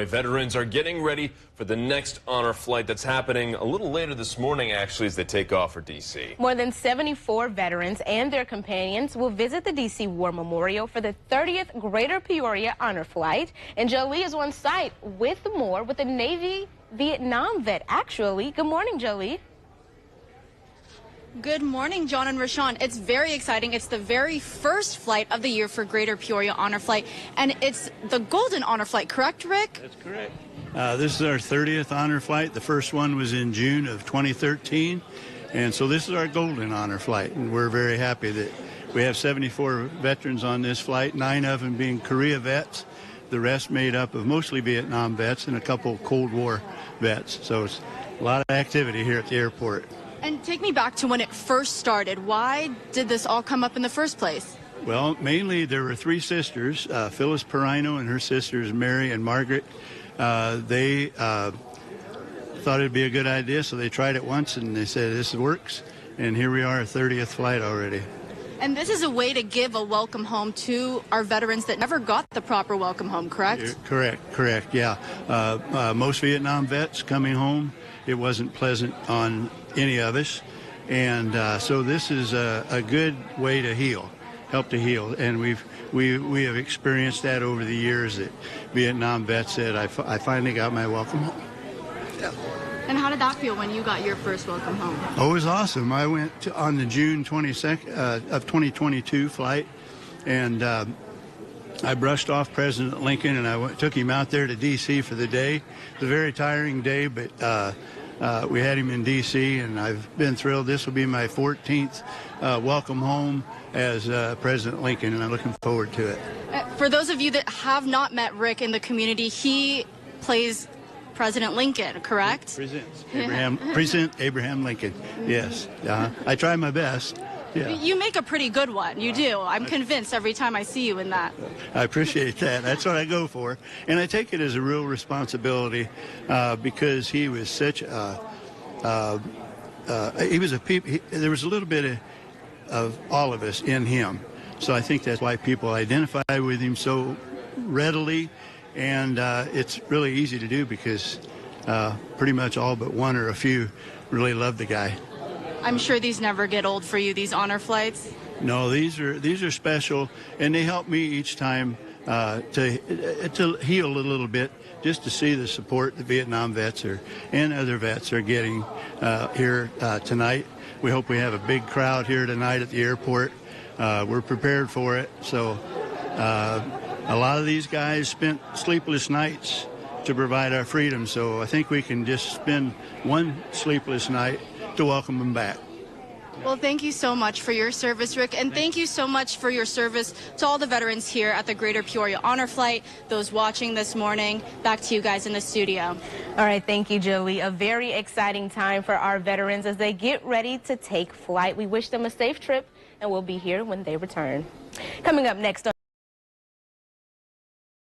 Illinois veterans are getting ready for the next honor flight that's happening a little later this morning, actually, as they take off for D.C. More than 74 veterans and their companions will visit the D.C. War Memorial for the 30th Greater Peoria Honor Flight. And Jolie is on site with more with a Navy Vietnam vet, actually. Good morning, Jolie. Good morning, John and Rashawn. It's very exciting. It's the very first flight of the year for Greater Peoria Honor Flight, and it's the Golden Honor Flight, correct, Rick? That's correct. This is our 30th honor flight. The first one was in June of 2013, and so this is our Golden Honor Flight, and we're very happy that we have 74 veterans on this flight, 9 of them being Korea vets, the rest made up of mostly Vietnam vets and a couple Cold War vets. So it's a lot of activity here at the airport. And take me back to when it first started. Why did this all come up in the first place? Well, mainly there were 3 sisters, Phyllis Perino and her sisters Mary and Margaret. They thought it'd be a good idea, so they tried it once and they said, this works. And here we are, 30th flight already. And this is a way to give a welcome home to our veterans that never got the proper welcome home, correct? Correct, yeah. Most Vietnam vets coming home, it wasn't pleasant on any of us. And so this is a good way to heal, help to heal. And we have experienced that over the years that Vietnam vets said, I finally got my welcome home. Yeah. And how did that feel when you got your first welcome home? Oh, it was awesome. I went on the June 22nd of 2022 flight, and I brushed off President Lincoln, and I took him out there to D.C. for the day. It was a very tiring day, but we had him in D.C., and I've been thrilled. This will be my 14th welcome home as President Lincoln, and I'm looking forward to it. For those of you that have not met Rick in the community, he plays President Lincoln, correct? President Abraham Lincoln, yes. I try my best. Yeah. You make a pretty good one. You do. I'm convinced every time I see you in that. I appreciate that. That's what I go for. And I take it as a real responsibility because he was such a, there was a little bit of all of us in him. So I think that's why people identify with him so readily. And it's really easy to do because pretty much all but one or a few really love the guy. I'm sure these never get old for you, these honor flights. No, these are special, and they help me each time to heal a little bit, just to see the support the Vietnam vets and other vets are getting here tonight. We hope we have a big crowd here tonight at the airport. We're prepared for it. So a lot of these guys spent sleepless nights to provide our freedom, so I think we can just spend one sleepless night to welcome them back. Well, thank you so much for your service, Rick, and thank you so much for your service to all the veterans here at the Greater Peoria Honor Flight, those watching this morning. Back to you guys in the studio. All right, thank you, Jolie. A very exciting time for our veterans as they get ready to take flight. We wish them a safe trip, and we'll be here when they return. Coming up next on